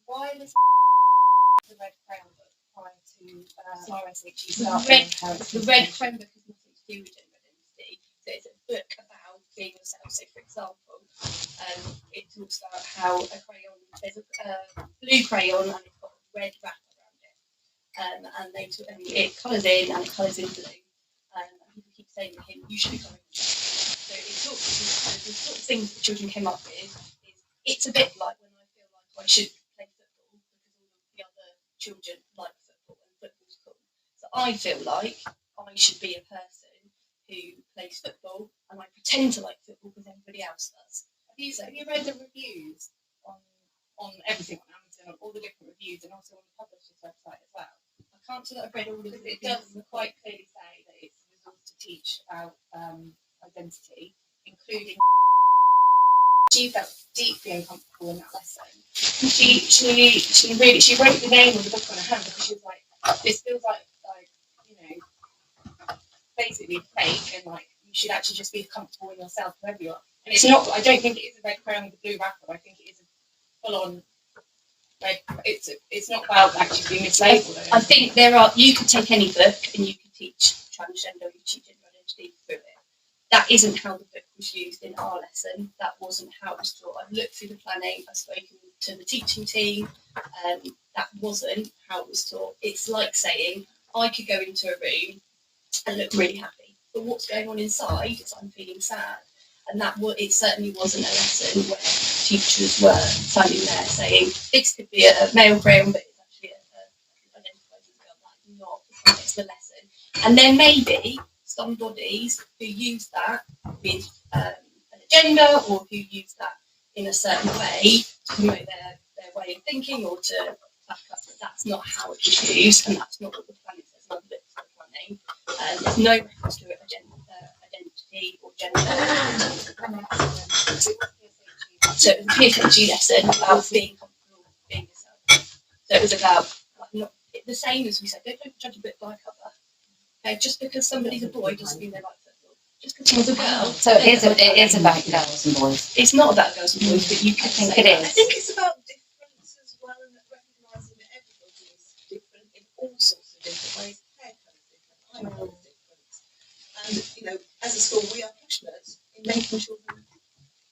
why was the red crayon book prior to RSHE The red crayon book is nothing to do with gender identity. So it's a book about being yourself. So, for example, it talks about how a crayon, there's a blue crayon and it's got a red wrapper around it. And it colours in and it colours in blue. And people keep saying to him, you should be colouring yourself. So it talks the sort of things that children came up with. It's a bit like when I feel like I should play football because all of the other children like football and football's cool. So I feel like I should be a person who plays football and I pretend to like football because everybody else does. Have you read the reviews on everything on Amazon, on all the different reviews, and also on the publisher's website as well? I can't say that I've read all of it. It does quite clearly say that it's a resource to teach about identity, including. She felt deeply uncomfortable in that lesson. She wrote the name of the book on her hand because she was like, this feels like basically fake, and like you should actually just be comfortable in yourself wherever you are. And it's not. I don't think it is a red crayon with a blue wrapper. I think it is a full-on red. It's not about actually being mislabeled. I think you could take any book and you could teach transgender, you could teach gender identity through it. That isn't how the book was used in our lesson. That wasn't how it was taught. I've looked through the planning, I've spoken to the teaching team. That wasn't how it was taught. It's like saying I could go into a room and look really happy, but what's going on inside is I'm feeling sad. And it certainly wasn't a lesson where teachers were standing there saying this could be a male crayon, but it's actually identified as a girl. That's not the context of the lesson. And there may be some bodies who use that with an agenda or who use that in a certain way to promote their way of thinking or to back up, but that's not how it was used, and that's not what the planning says. And I've looked at the planning, there's no reference to identity or gender. So it was a PSHE lesson about being comfortable with being yourself. So it was about not the same as we said, don't judge a book by cover. Okay, just because somebody's a boy doesn't mean they like football. Just because someone's a girl. So it is about girls and boys. It's not about girls and boys, but you can think say it that. is. I think it's about difference as well, and recognising that everybody is different in all sorts of different ways. Hair colour is different, eye colour is different. And as a school, we are passionate in making children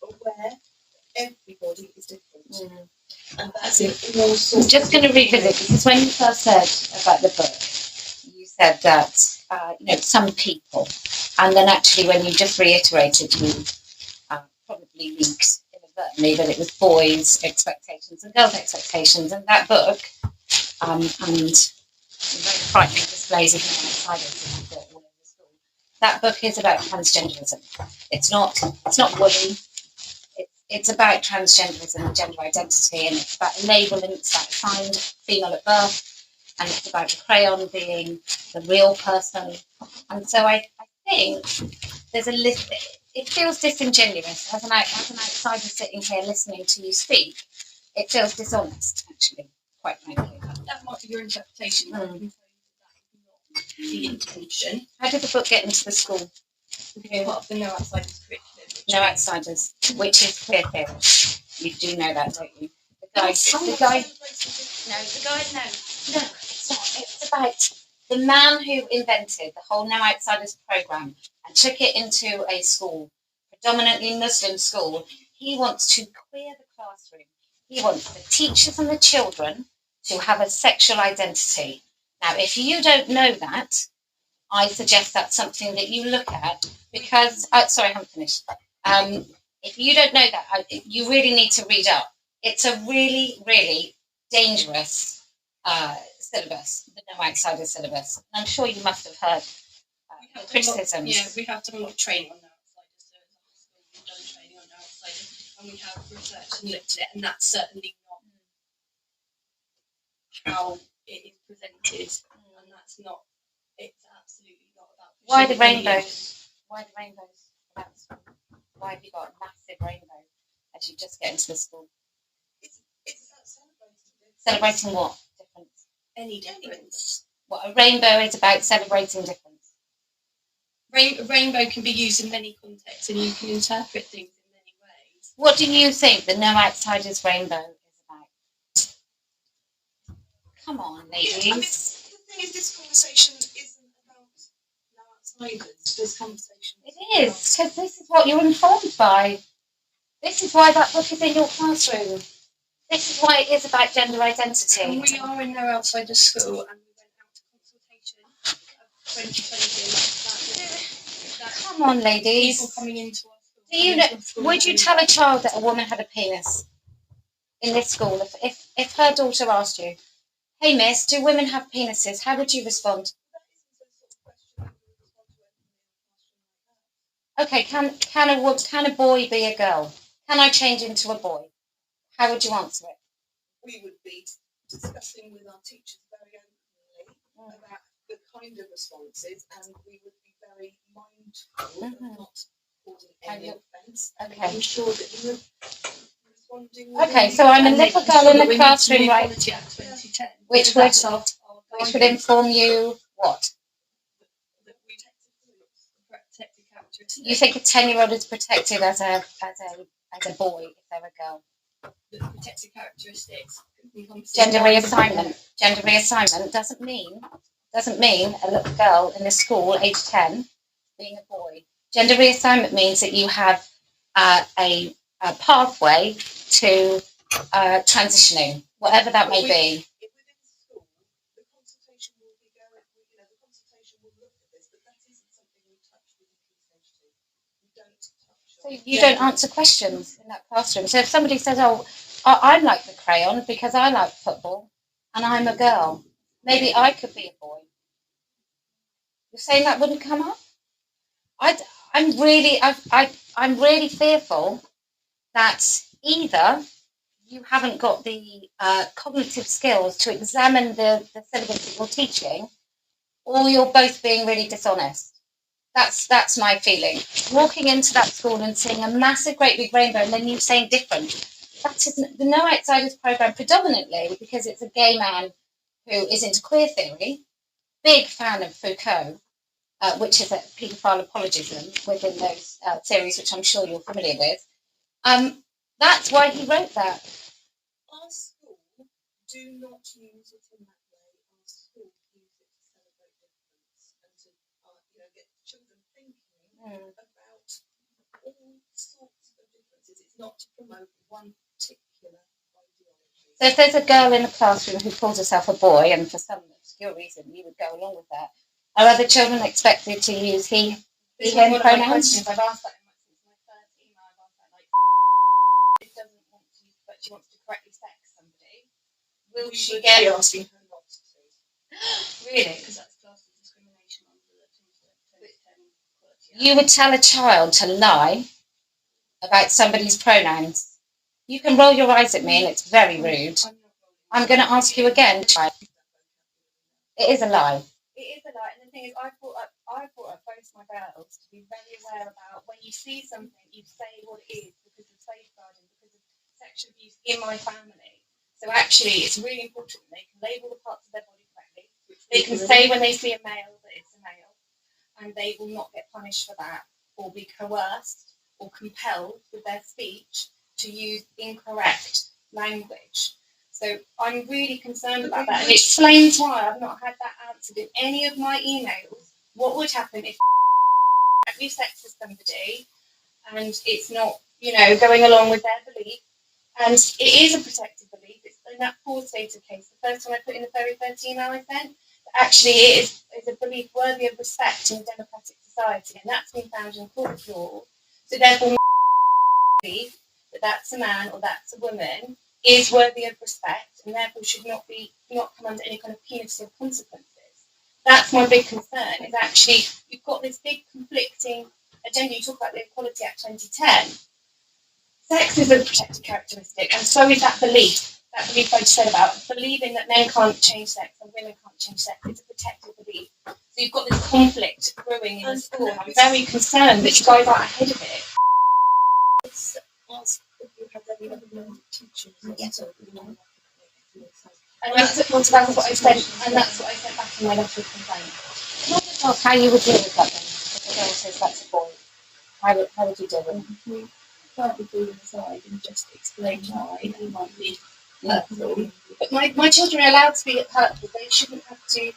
aware everybody is different. And that's in all sorts. I'm just going to revisit, because when you first said about the book, you said that some people, and then actually when you just reiterated, you probably leaked inadvertently that it was boys' expectations and girls' expectations, and that book and very frightening displays of outside of all over the school. That book is about transgenderism. It's not woolly. It's about transgenderism and gender identity, and it's about a label, and it's about assigned female at birth, and it's about the crayon being the real person. And so I think there's a list. It feels disingenuous as an outsider sitting here listening to you speak. It feels dishonest, actually, quite frankly. That might be your interpretation. I can tell you that is not the intention. How did the book get into the school? Part of the No Outsiders curriculum. No Outsiders, which is queer theory. You do know that, don't you? No, it's not. It's about the man who invented the whole No Outsiders program and took it into a school, predominantly Muslim school. He wants to queer the classroom. He wants the teachers and the children to have a sexual identity. Now, if you don't know that, I suggest that's something that you look at, because, sorry, I haven't finished. If you don't know that, you really need to read up. It's a really, really dangerous syllabus, the No Outsiders syllabus. And I'm sure you must have heard criticisms. We have done a lot of training on No Outsiders. So as a school, we've done training on No Outsiders, and we have researched and looked at it, and that's certainly not how it is presented, and that's not. It's absolutely not about. Why the rainbows? Why the rainbows? Why have you got a massive rainbow as you just get into the school? It's about celebrating. Celebrating what? Difference? Any difference. What a rainbow is about celebrating difference. Rainbow can be used in many contexts, and you can interpret things in many ways. What do you think the No Outsiders rainbow is about? come on, Yeah, I mean, ladies. the thing is, this conversation isn't about outsiders. This conversation It is, because this is what you're informed by. This is why that book is in your classroom. This is why it is about gender identity. And we are in there outside the school, and we went out to consultation of 2020, and that Come on, people ladies. coming into our school. Do you know? Would you tell a child that a woman had a penis in this school? If her daughter asked you, "Hey, miss, do women have penises?" How would you respond? Okay, can a boy be a girl? Can I change into a boy? How would you answer it? We would be discussing with our teachers very openly about the kind of responses, and we would be very mindful of not causing any offence. Okay. I'm sure that you were responding. Okay, so I'm a little girl in the classroom, right? Equality Act 2010. Which So that's our would inform you what? protected characteristics. You think a 10-year-old is protected as a boy if they're a girl? The protected characteristics. Gender reassignment. Gender reassignment doesn't mean a little girl in the school, age 10, being a boy. Gender reassignment means that you have a pathway to transitioning, whatever that may be. Within school, the consultation will be going, the consultation will look at this, but that isn't something we touch within Key Stage 2. We don't touch So you don't answer questions in that classroom. So if somebody says, "Oh, I like the crayon because I like football and I'm a girl, maybe I could be a boy," you're saying that wouldn't come up? I'm really fearful that either you haven't got the cognitive skills to examine the syllabus that you're teaching, or you're both being really dishonest. That's my feeling. Walking into that school and seeing a massive, great big rainbow, and then you saying different. That isn't the No Outsiders program, predominantly because it's a gay man who is into queer theory, big fan of Foucault, which is a paedophile apologism within those series, which I'm sure you're familiar with. That's why he wrote that. Our school do not use it in that way. Our school use it to celebrate difference and to get children thinking about all sorts of differences. It's not to promote one particular ideology. So if there's a girl in the classroom who calls herself a boy, and for some obscure reason you would go along with that, are other children expected to use he, him pronouns? I've asked that since my first email. I've asked that, it doesn't want to, but she wants to correctly sex somebody. Will she get asking her not to? Really? Because that's class of discrimination under the 2010 Equality Act. You would tell a child to lie about somebody's pronouns. You can roll your eyes at me and it's very rude. I'm going to ask you again. It is a lie. It is a lie, and the thing is, I brought up both my girls to be very aware about when you see something, you say what it is because of safeguarding, because of sexual abuse in my family. So actually, it's really important that they can label the parts of their body correctly. They can say when they see a male that it's a male, and they will not get punished for that, or be coerced or compelled with their speech to use incorrect language. So I'm really concerned about that, and it explains why I've not had that answered in any of my emails. What would happen if you sexist somebody and it's not, going along with their belief, and it is a protected belief? It's in that Paul Stater case, the first one I put in the very first email I sent. Actually, it is a belief worthy of respect in a democratic society, and that's been found in a court of law. So therefore, belief that that's a man or that's a woman is worthy of respect, and therefore should not come under any kind of punitive consequences. That's my big concern. Is actually you've got this big conflicting agenda. You talk about the Equality Act 2010. Sex is a protected characteristic, and so is that belief. That belief I just said about believing that men can't change sex and women can't change sex. It's a protected belief. So you've got this conflict brewing in the school. I'm very concerned that you guys aren't ahead of it. Let's ask if you have any other teachers. Yes. And that's what I said, and that's what I sent back in my letter of complaint. Can I just ask how you would deal with that then? If the girl says that's a boy, how would you deal with it? We can't be pulling aside and just explain why he might be hurtful. But my children are allowed to be hurtful. They shouldn't have to.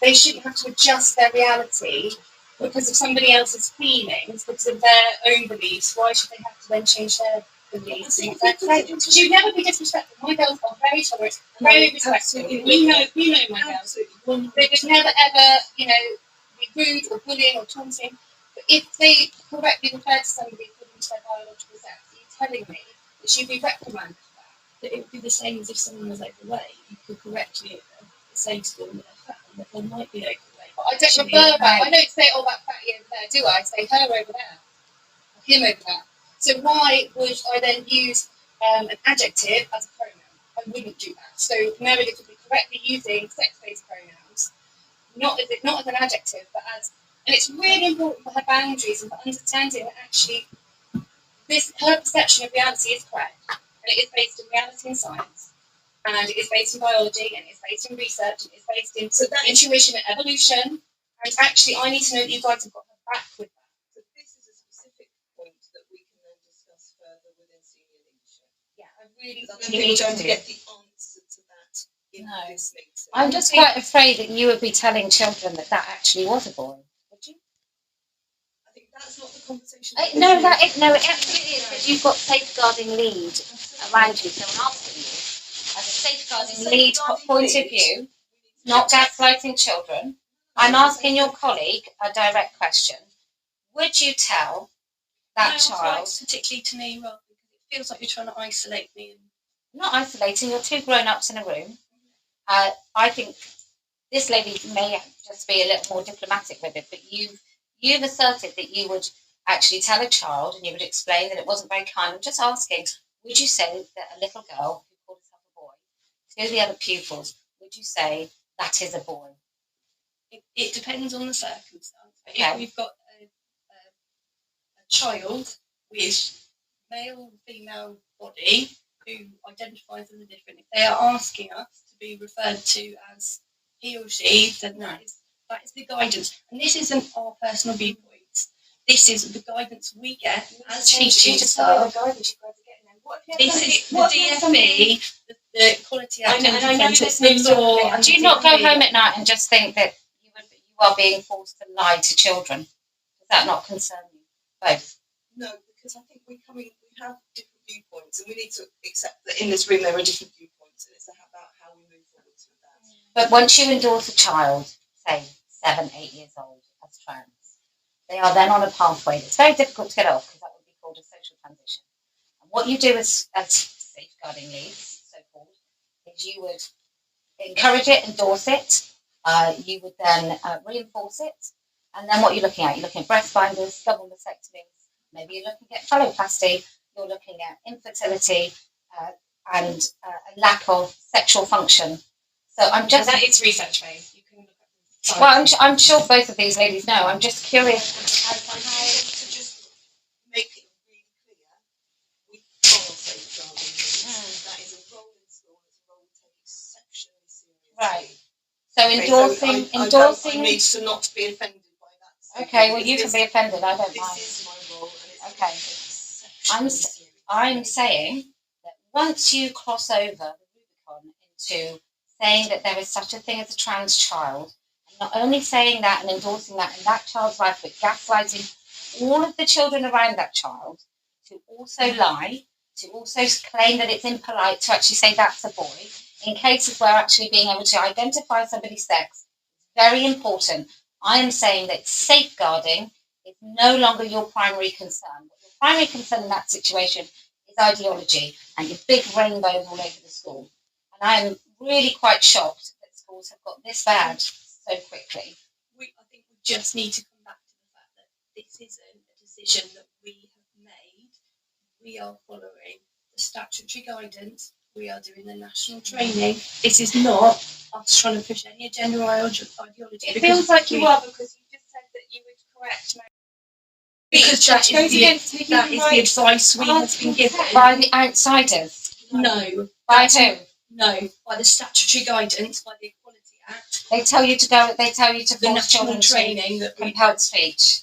They shouldn't have to adjust their reality because of somebody else's feelings, because of their own beliefs. Why should they have to then change their beliefs? Because you'd never be disrespectful. My girls are very tolerant, very respectful. You know my girls. They would never ever, be rude or bullying or taunting. But if they correctly refer to somebody according to their biological sex, are you telling me that she'd be reprimanded for that? That it would be the same as if someone was overweight. You could correctly say to them that they're fat and that they might be overweight. But I don't refer back. I don't say, oh, that fatty over there, do I? I say her over there, or him over there. So why would I then use an adjective as a pronoun? I wouldn't do that. So Meredith would be correctly using sex-based pronouns, not as an adjective, but as, and it's really important for her boundaries and for understanding that actually her perception of reality is correct, and it is based in reality and science, and it is based in biology, and it's based in research, and it's based in intuition and evolution. And actually, I need to know that you guys have got her back with that. So this is a specific point that we can then discuss further within senior leadership. Yeah, I really need to get the answer to that in this meeting. I'm just quite afraid that you would be telling children that actually was a boy. Would you? I think that's not the conversation. It absolutely is, because you've got safeguarding lead around you. So I'm asking you, as a safeguarding lead point of view, not gaslighting children, I'm asking your colleague a direct question. Would you tell that child? Particularly to me, rather, because it feels like you're trying to isolate me. Not isolating, you're two grown-ups in a room. I think this lady may just be a little more diplomatic with it, but you've asserted that you would actually tell a child and you would explain that it wasn't very kind. I'm just asking, would you say that a little girl who called herself a boy, to the other pupils, would you say that is a boy? It depends on the circumstance. Okay. If we've got a child with male and female body who identifies as a different, if they are asking us to be referred to as he or she, then that is the guidance. And this isn't our personal viewpoints. This is the guidance we get as teaching staff. This is the DFE, the Quality Act, and the law. Do you not go home at night and just think that you are being forced to lie to children? Does that not concern you both? No, because I think we have different viewpoints, and we need to accept that in this room there are different viewpoints, and it's about how we move forward with that. But once you endorse a child, say 7, 8 years old, as trans, they are then on a pathway that's very difficult to get off, because that would be called a social transition. And what you do as safeguarding leads, so-called, is you would encourage it, endorse it, you would then reinforce it, and then what you're looking at? You're looking at breast binders, double mastectomies, maybe you're looking at phalloplasty, you're looking at infertility, and a lack of sexual function. So I'm just... that is research based. You can look at well, I'm sure both of these ladies know. I'm just curious as to how... To just make it really clear, we are safeguarding. That is a role in school, it's a role we take exceptionally seriously. Right. So endorsing... I need to not be offended by that. Okay, well, you can be offended. I don't mind. This is my role, and it's I'm saying that once you cross over the Rubicon into saying that there is such a thing as a trans child, and not only saying that and endorsing that in that child's life, but gaslighting all of the children around that child to also lie, to also claim that it's impolite to actually say that's a boy, in cases where actually being able to identify somebody's sex is very important. I am saying that safeguarding is no longer your primary concern. Your primary concern in that situation is ideology and your big rainbows all over the school. And I am really quite shocked that schools have got this bad so quickly. I think we just need to come back to the fact that this isn't a decision that we have made. We are following the statutory guidance. We are doing the national training. This is not us trying to push any agenda or ideology. It feels like you are, because you just said that you would correct my... Because that is the advice we have been given. By the outsiders? No. By who? No, by the statutory guidance, by the Equality Act. They tell you to go, they tell you to The force national children training to that we compelled speech.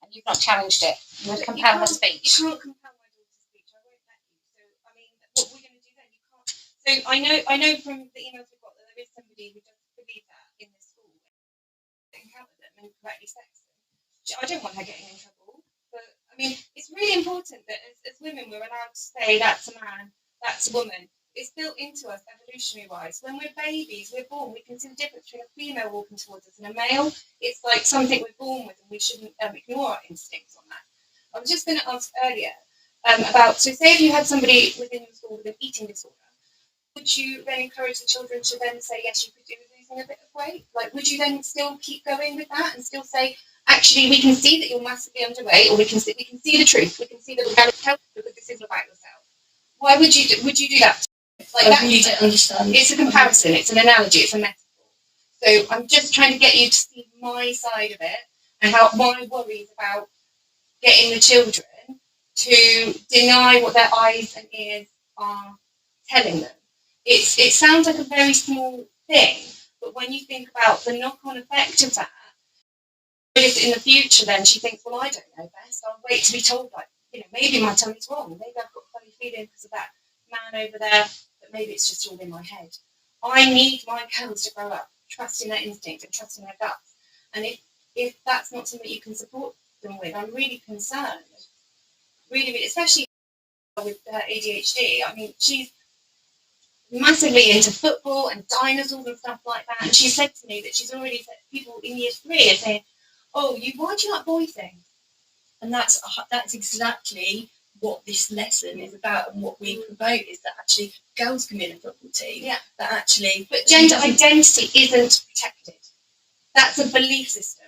And you've not challenged it. You would compel her speech. You can't compel my daughter's speech. I won't let you. So, I mean, what we're going to do then, you can't So I know from the emails we've got that there is somebody who doesn't believe that in the school and encounter them and correctly sex them. I don't want her getting in trouble, but I mean, it's really important that as women we're allowed to say that's a man, that's a woman. It's built into us evolutionary wise. When we're babies, we're born, we can see the difference between a female walking towards us and a male. It's like something we're born with, and we shouldn't ignore our instincts on that. I was just going to ask earlier about, so say if you had somebody within your school with an eating disorder, would you then encourage the children to then say, yes, you could do with losing a bit of weight? Like, would you then still keep going with that and still say, actually, we can see that you're massively underweight, or we can see the truth, we can see that we're going to help because this isn't about yourself? Why would you do that? Like, I really don't understand. It's a comparison, it's an analogy, it's a metaphor. So I'm just trying to get you to see my side of it and how my worries about getting the children to deny what their eyes and ears are telling them. It sounds like a very small thing, but when you think about the knock-on effect of that, if in the future then she thinks, well, I don't know best, I'll wait to be told, like, maybe my tummy's wrong, maybe I've got a funny feeling because of that man over there, but maybe it's just all in my head. I need my girls to grow up trusting their instinct and trusting their guts. And if that's not something you can support them with, I'm really concerned. Really, especially with her ADHD. I mean, she's massively into football and dinosaurs and stuff like that. And she said to me that she's already said people in year 3 are saying, "Oh, why do you like boy things?" And that's exactly what this lesson is about, and what we promote is that actually girls can be in a football team. Yeah. That actually, but gender identity isn't protected. That's a belief system.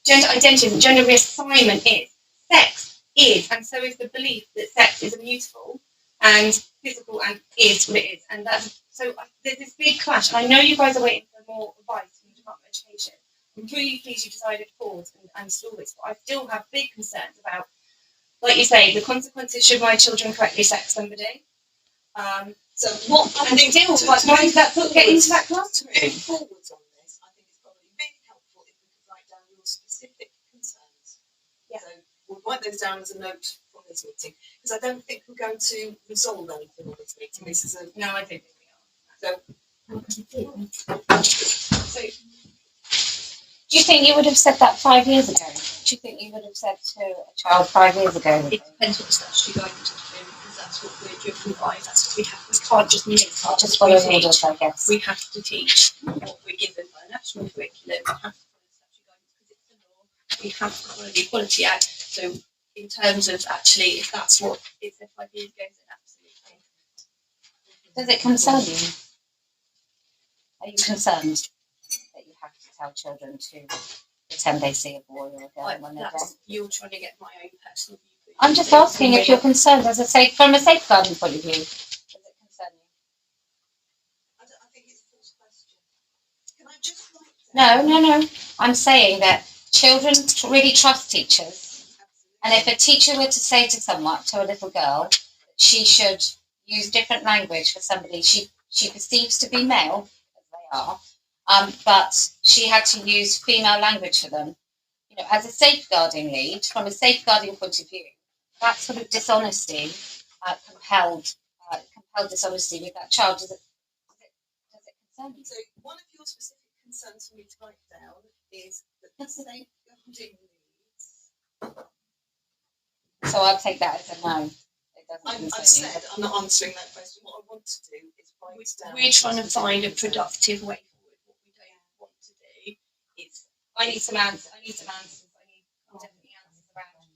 Gender identity isn't. Gender reassignment is. Sex is, and so is the belief that sex is immutable and physical and is what it is. And that's so there's this big clash. I know you guys are waiting for more advice from the Department of Education. I'm really pleased you decided to pause and stall this, but I still have big concerns about, like you say, the consequences should my children correctly sex somebody. So what I think why does that book get into that classroom? Forwards on this, I think it's probably really helpful if we could write down your specific concerns. Yeah. So we'll write those down as a note from this meeting, because I don't think we're going to resolve anything on this meeting. This is a No, I don't think we are. So Do you think you would have said that 5 years ago? Do you think you would have said to a child 5 years ago? it depends what the statutory guidance is doing, because that's what we're driven by. That's what we have. We can't just make up. Just follow orders, I guess. We have to teach what we're given by a national curriculum. We have to follow the statutory guidance because it's the law. We have to follow the Equality Act. So in terms of actually, if that's what it said 5 years ago, then absolutely. Does it concern you? Are you concerned that you have to tell children to pretend they see a boy or a girl when they're dead? You're trying to get my own personal view. I'm just asking if you're concerned from a safeguarding point of view. Does it concern you? I think it's a false question. Can I just write down? No. I'm saying that children really trust teachers. And if a teacher were to say to a little girl, that she should use different language for somebody she perceives to be male, as they are, but she had to use female language for them. As a safeguarding lead, from a safeguarding point of view, that sort of dishonesty, compelled dishonesty with that child, does it concern you? So one of your specific concerns for me to write down is that the safeguarding leads. So I'll take that as a no. I've said I'm not answering that question. What I want to do is write down. We're trying to find a productive way forward. What we don't want to do is. I need some answers. I need definitely answers around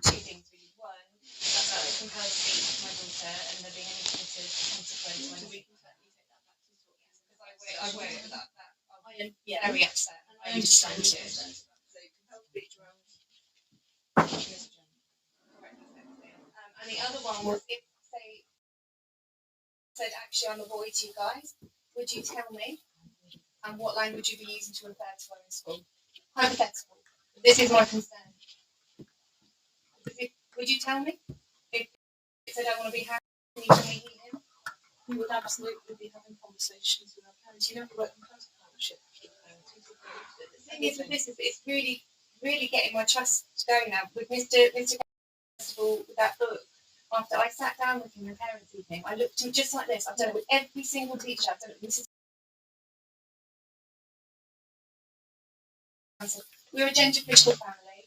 2 things really. One, about the compelled speech of my daughter and there being any sort of consequence. So we can certainly take that back to school. Because I worry about that. Yeah, Very upset. and I understand it. So compelled speech around. And the other one was if, say, said actually I'm a boy to you guys, would you tell me? And what language you'd be using to refer to her in school? Hypothetical. This is my concern. Would you tell me? If said I want to be happy, can you tell me him? We would absolutely be having conversations with our parents. You know, we work in close partnership. The thing is with this is it's really, really getting my trust going now with Mr. Festival with that book. after I sat down with him in parents' evening, I looked at him just like this. I've done it with every single teacher. I've done it with Mrs. We're a gender critical family.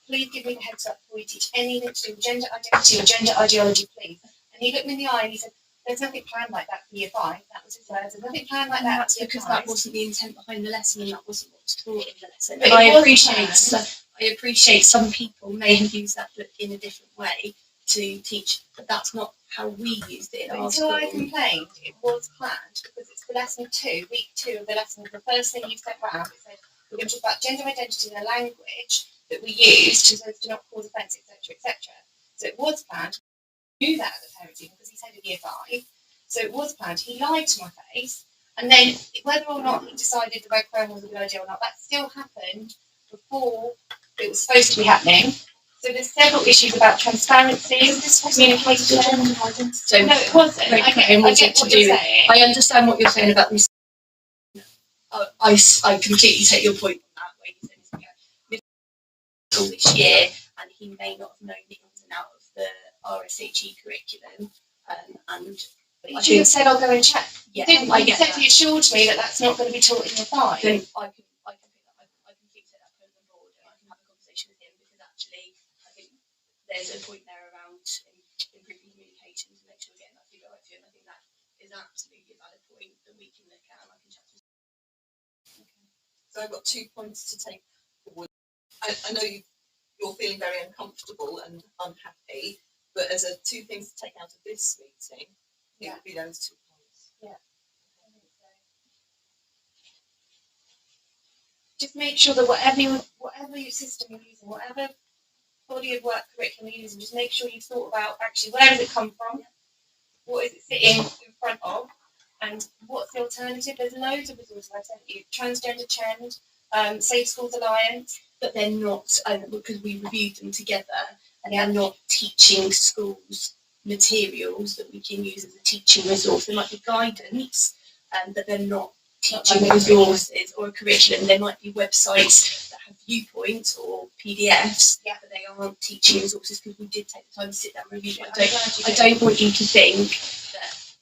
Please give me the heads up before you teach anything to do with gender identity or gender ideology, please. And he looked me in the eye and he said, there's nothing planned like that for year 5. That was his words. There's nothing planned like that. That's because that wasn't the intent behind the lesson, and that wasn't what was taught in the lesson. But And I appreciate some people may have used that book in a different way to teach, but that's not how we used it in our Until school. I complained, it was planned because it's for lesson 2, week 2 of the lesson. The first thing you said round, it said we're going to talk about gender identity in the language that we use to not cause offence, etc., etc. So it was planned. I knew that at the parents' evening because he said in year 5. So it was planned. He lied to my face, and then whether or not he decided the red chrome was a good idea or not, that still happened before it was supposed to be happening. So there's several issues about transparency, communication. So No, it wasn't. I get what you're saying. I understand what you're saying about this. I completely take your point on that, where you said it's all this year, and he may not have known the ins and outs of the RSHE curriculum, and But you should have said, I'll go and check. yeah, Didn't I you? get Said that. he assured me that that's not going to be taught in year 5. Then I can completely take that point on board, and I can have a conversation with him, because actually I think there's a point there around improving communication to make sure we're getting that through the right to, and I think that is absolutely a valid point that we can look at, and I can chat to. So I've got 2 points to take forward. I know you're feeling very uncomfortable and unhappy, but as 2 things to take out of this meeting, it would be those 2 points. Yeah. Just make sure that whatever your system you're using, whatever body of work curriculum you're using, just make sure you've thought about actually where does it come from, what is it sitting in front of, and what's the alternative. There's loads of resources I've sent you. Transgender Trend, Safe Schools Alliance. But they're not, because we reviewed them together, and they're not teaching schools materials that we can use as a teaching resource. There might be guidance, but they're not teaching resources or a curriculum. There might be websites that have viewpoints or PDFs, but they aren't teaching resources, because we did take the time to sit down and review it. I don't want you to think that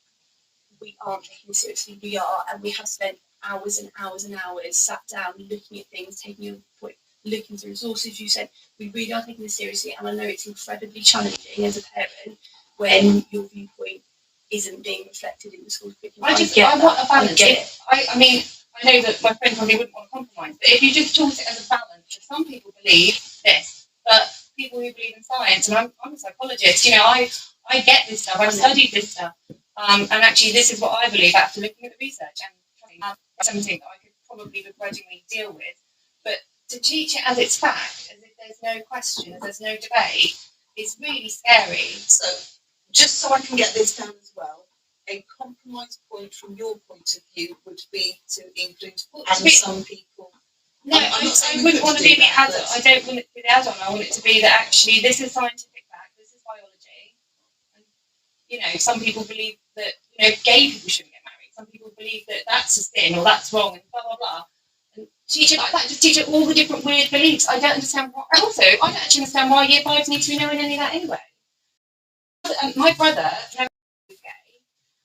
we aren't taking it seriously. We are, and we have spent hours and hours and hours sat down looking at things, taking your point, looking through resources. You said we really are taking this seriously, and I know it's incredibly challenging as a parent when your viewpoint isn't being reflected in the school curriculum. I want a balance. I mean, I know that my friend probably wouldn't want to compromise, but if you just taught it as a balance, some people believe this, but people who believe in science, and I'm a psychologist, you know, I get this stuff, I've studied this stuff, and actually this is what I believe after looking at the research, and something that I could probably begrudgingly deal with, but to teach it as it's fact, as if there's no question, as there's no debate, is really scary. So, just so I can get this down as well, a compromise point from your point of view would be to include books for some people. No, I wouldn't want to be the adult. I don't want it to be the adult. I want it to be that actually this is scientific fact, this is biology. And, you know, some people believe that, you know, gay people shouldn't get married. Some people believe that that's a sin or that's wrong and blah, blah, blah. And teach it like that, just teach it all the different weird beliefs. I don't understand why. Also, I don't actually understand why year 5s need to be knowing any of that anyway. My brother is gay,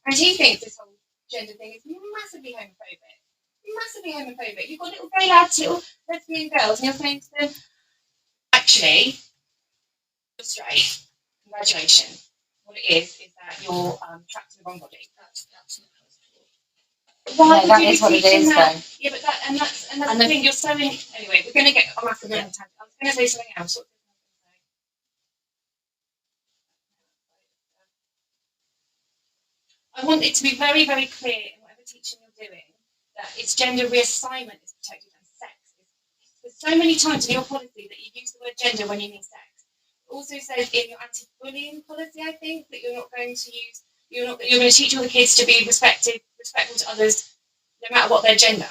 and he thinks this whole gender thing is massively homophobic. Massively homophobic. You've got little gay lads, little lesbian girls, and you're saying to them, actually, you're straight. Congratulations. What it is that you're trapped in the wrong body. That's not No, that is what it is, though. Yeah, but that's the thing. You're so in. Anyway, we're going to get a massive tangent. I was going to say something else. I want it to be very, very clear in whatever teaching you're doing that it's gender reassignment is protected and sex is. There's so many times in your policy that you use the word gender when you mean sex. It also says in your anti-bullying policy, I think, that you're going to teach all the kids to be respectful to others, no matter what their gender.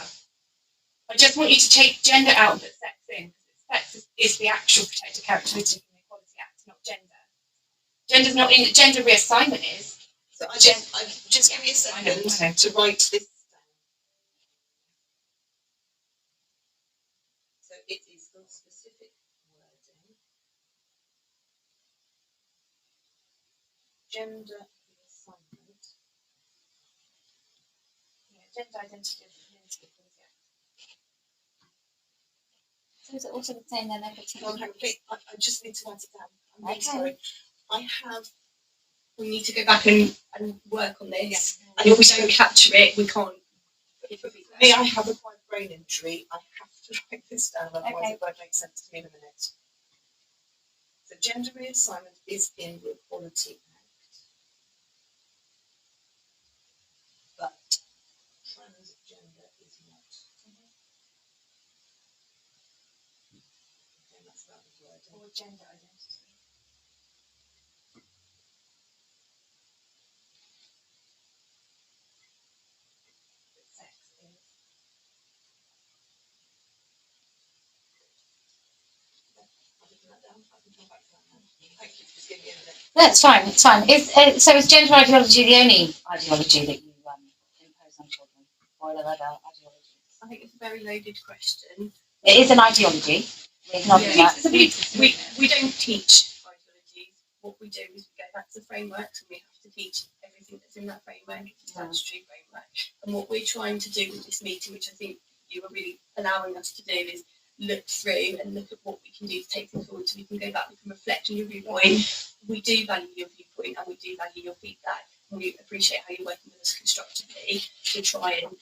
I just want you to take gender out and put sex in, because sex is the actual protected characteristic in the Equality Act, not gender. Gender's not in. Gender reassignment is. So I just give me a second to write this down. So it is the specific wording. gender reassignment. Yeah, gender identity doesn't mean to be things yet. So is it also the same then everything? Hang on, I just need to write it down. I'm really Okay. sorry. I have. We need to go back and work on this. Yeah. And if we don't capture it, we can't. For me, I have acquired brain injury. I have to write this down, otherwise Okay. it won't make sense to me in a minute. So gender reassignment is in the Equality Act, but transgender is not. Okay, that's about the word. Or gender identity. But sex is. I've written that down. I can come back to that now. Thank you for just giving me a minute. That's fine, it's fine. So is gender ideology the only ideology that you impose on children? Or are there other ideologies? I think it's a very loaded question. It is an ideology. We're acknowledging that. We don't teach ideologies. What we do is we go back to the frameworks and we have to teach everything that's in that framework. It's a statutory framework. And what we're trying to do with this meeting, which I think you are really allowing us to do, is look through and look at what we can do to take things forward so we can go back, we can reflect on your viewpoint. We do value your viewpoint and we do value your feedback. And we appreciate how you're working with us constructively to try and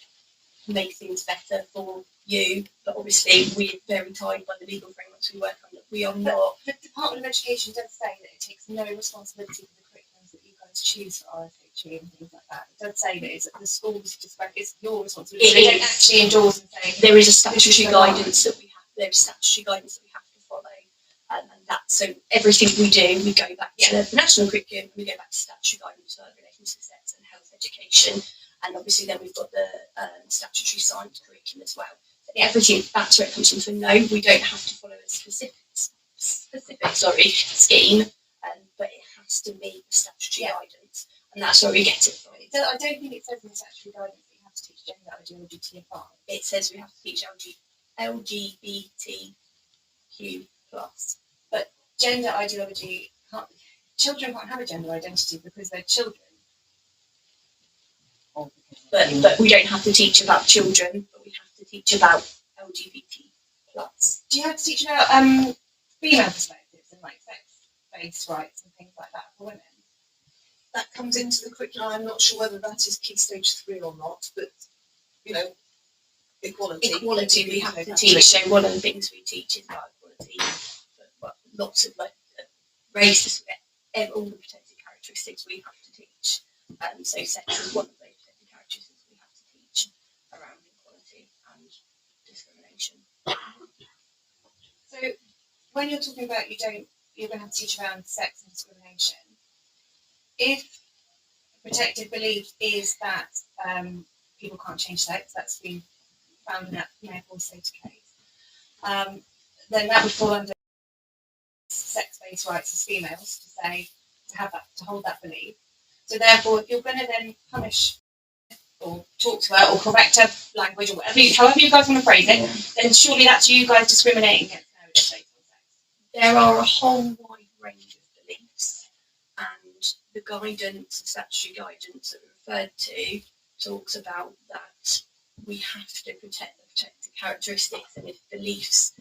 make things better for you. But obviously we're very tied by the legal frameworks we work under. We are not. The Department of Education does say that it takes no responsibility for the curriculums that you guys choose for RSHE and things like that. It does say that it's the schools just it's your responsibility. It They don't is. actually endorse and say There is a statutory This is the guidance that we have. There's statutory guidance that we have to follow, and that's so everything we do, we go back to the national curriculum, we go back to statutory guidance for relations to sex and health education, and obviously then we've got the statutory science curriculum as well. So everything that's where it comes from. So no, we don't have to follow a specific scheme, but it has to meet the statutory guidance, and that's where we get it from. I don't think it says in the statutory guidance that you have to teach gender ideology to your child. It says we have to teach LGBTQ+. But gender ideology children can't have a gender identity because they're children. But we don't have to teach about children, but we have to teach about LGBT+. Do you have to teach about female perspectives and like sex-based rights and things like that for women? That comes into the curriculum. I'm not sure whether that is key stage 3 or not, but you know, equality We have to teach. So one of the things we teach is about equality, but lots of race, all the protected characteristics we have to teach. So sex is one of those protected characteristics we have to teach around equality and discrimination. So when you're talking about you're going to have to teach around sex and discrimination, if a protected belief is that people can't change sex, that's been found in that medical state case, then that would fall under sex-based rights as females to hold that belief. So therefore, if you're going to then punish or talk to her or correct her language or however you guys want to phrase it, then surely that's you guys discriminating against her based on sex. There are a whole wide range of beliefs, and the guidance, the statutory guidance that we referred to, talks about that we have to protect the protected characteristics, and if beliefs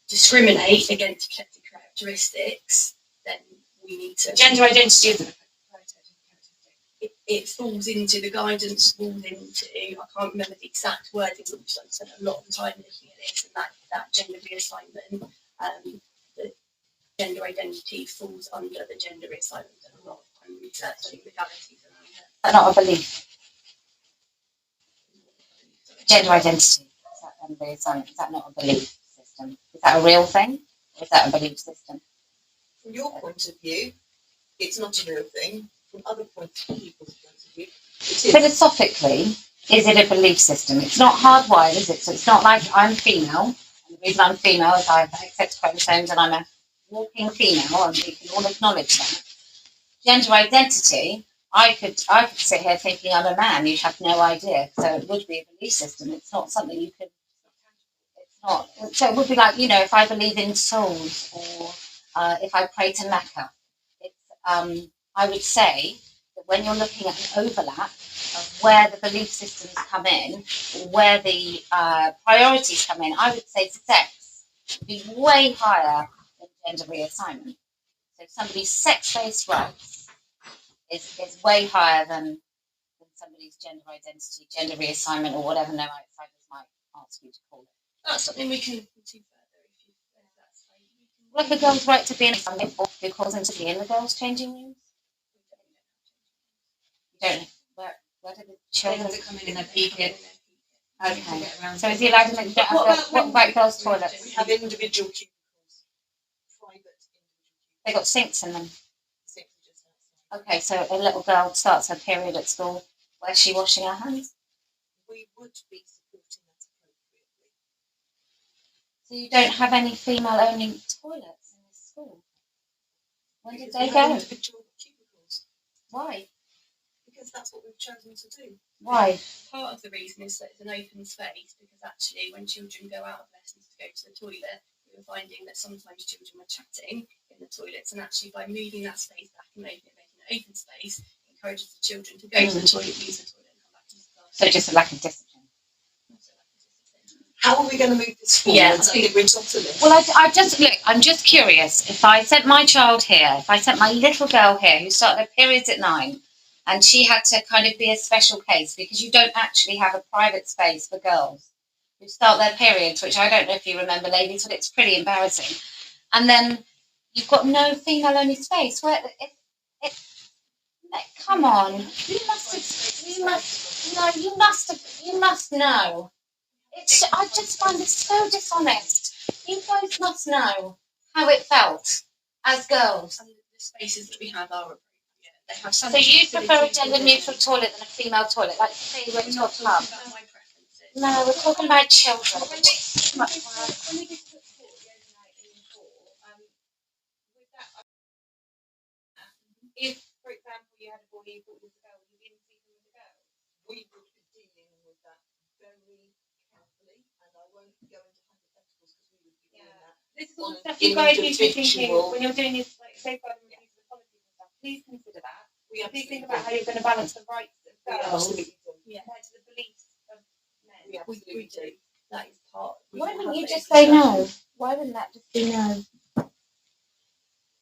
discriminate against protected characteristics, then we need to. Gender identity isn't a protected characteristic. It falls into the guidance, falls into, I can't remember the exact wording, but we've spent a lot of time looking at this, and that gender reassignment, the gender identity falls under the gender reassignment, and a lot of time researching legalities around it. That's not a belief. Gender identity. Is that not a belief system? Is that a real thing? Or is that a belief system? From your point of view, it's not a real thing. From other people's point of view, it is. Philosophically, is it a belief system? It's not hardwired, is it? So it's not like I'm female. And the reason I'm female is I accept chromosomes and I'm a walking female, and we can all acknowledge that. Gender identity, I could sit here thinking I'm a man. You'd have no idea. So it would be a belief system. It's not something you could. It's not. So it would be like, if I believe in souls or if I pray to Mecca. I would say that when you're looking at an overlap of where the belief systems come in, where the priorities come in, I would say sex would be way higher than gender reassignment. So somebody's sex-based rights is way higher than somebody's gender identity, gender reassignment, or whatever no outsiders might ask you to call it. That's something we can look into further if that's how you can. Like a girl's right to be in something who calls them to be in the girls' changing rooms. You don't. Where do the They children have to come in their period. Okay. So is he allowed to make what about girls' toilets? We have individual cubicles, private individual They got sinks in them. cubicles just outside. Okay, so a little girl starts her period at school. Where's she washing her hands? We would be supporting that appropriately. So you don't have any female-only toilets in this school? When did they Because we have go? individual cubicles, Why? because that's what we've chosen to do. Why? Part of the reason is that it's an open space, because actually when children go out of lessons to go to the toilet, we were finding that sometimes children were chatting in the toilets, and actually by moving that space back and making an open space, encourages the children to go to the toilet, use the toilet, and come back to the class. So just a lack of discipline. How are we going to move this forward? Yeah, I So think- we're on to this. Well, I just look. I'm just curious. If I sent my child here, if I sent my little girl here who started her periods at 9, and she had to kind of be a special case because you don't actually have a private space for girls who start their periods, which I don't know if you remember, ladies, but it's pretty embarrassing. And then you've got no female-only space. Where? Come on, you must know. I just find it so dishonest. You guys must know how it felt as girls. And the spaces that we have are appropriate. They have some. So you prefer a gender-neutral toilet than a female toilet? Like say you went to a pub. About my preferences. No, we're talking about children. When we did put forward the overnight in the call, with that, if, for example, you had a boy you thought was a girl, would you be in season with a girl? We would be dealing with that very carefully, and I won't go into hypotheticals because we would be doing that. This is all On the stuff an you guys need to be thinking individual- when you're doing this, like safeguarding reviews of the policies and stuff. Please consider that. We Please think absolutely about how do. you're going to balance the rights of We girls absolutely do. compared to the beliefs of men. We absolutely do. That is part. Why wouldn't you just say no? Why wouldn't that just be no?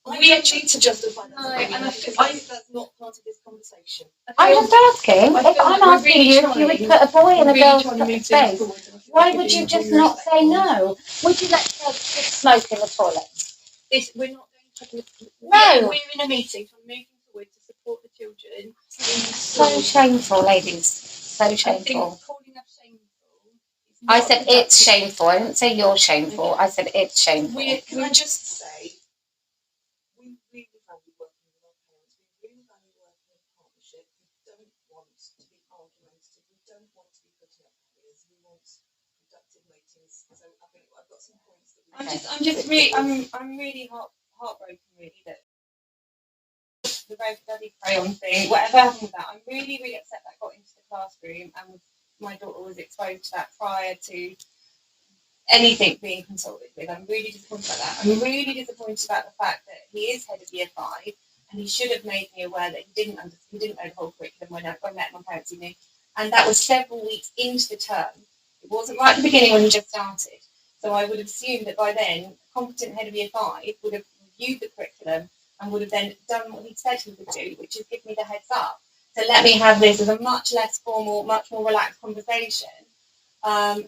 I don't need to justify that. No, opinion, and I because think- I think that's not part of this conversation. I'm just asking. I If feel I'm like we're asking really you if you would trying- put a boy in a Really girl's trying to move things space, forward, and I feel why like would we're you being just really not say respectful. no? Would you let girls just smoke in the toilet? We're not going to. No. We're in a meeting, so I'm moving forward to support the children. So shameful, ladies. So I think shameful. calling us shameful. is I not said it's productive. shameful. I didn't say you're shameful. I said it's shameful. Can I just say, we really value working with our parents. We really value working in partnership. We don't want to be argumentative. We don't want to be putting up barriers. We want productive meetings. So I think I've got some points that we I'm just really, I'm really heartbroken, really, that the red bloody crayon thing, whatever happened with that, I'm really, really upset that got into the classroom and my daughter was exposed to that prior to anything being consulted with. I'm really disappointed about that. I'm really disappointed about the fact that he is head of year 5 and he should have made me aware that he didn't know the whole curriculum when I met my parents evening. And that was several weeks into the term. It wasn't right at the beginning when he just started. So I would have assumed that by then, a competent head of year 5 would have reviewed the curriculum and would have then done what he said he would do, which is give me the heads up to let me have this as a much less formal, much more relaxed conversation,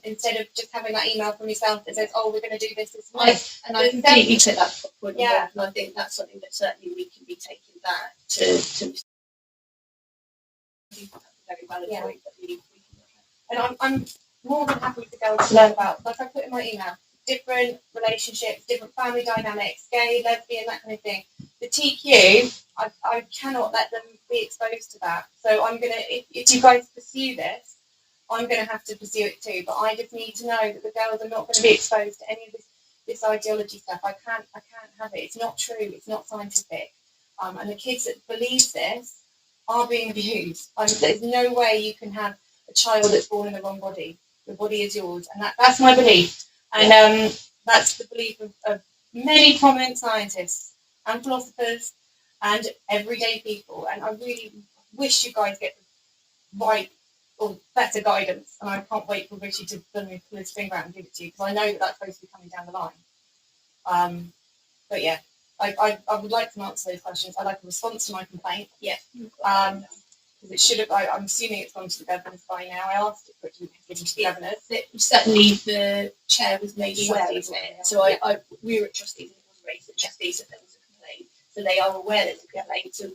instead of just having that email from yourself that says, "Oh, we're going to do this month." And I completely take that point on Yeah. board, and I think that's something that certainly we can be taking back to I think that's a very valid Yeah. point that we can look at. And I'm more than happy for girls to learn about, like I put in my email, different relationships, different family dynamics, gay, lesbian, that kind of thing. The TQ, I cannot let them be exposed to that. So I'm going to, if you guys pursue this, I'm going to have to pursue it too. But I just need to know that the girls are not going to be exposed to any of this ideology stuff. I can't have it. It's not true. It's not scientific. And the kids that believe this are being abused. There's no way you can have a child that's born in the wrong body. The body is yours, and that's my belief. And that's the belief of many prominent scientists and philosophers and everyday people. And I really wish you guys get the right or better guidance. And I can't wait for Richie to pull his finger out and give it to you, because I know that that's supposed to be coming down the line. But yeah, I would like to answer those questions. I'd like a response to my complaint. Yeah. Because it should have, I'm assuming it's gone to the governors by now. I asked it for it to be given to the governors. Certainly the chair was made aware of Trustees, it. yeah. So we were at trustees and it was raised at trustees that there was a complaint. So they are aware there's a complaint. So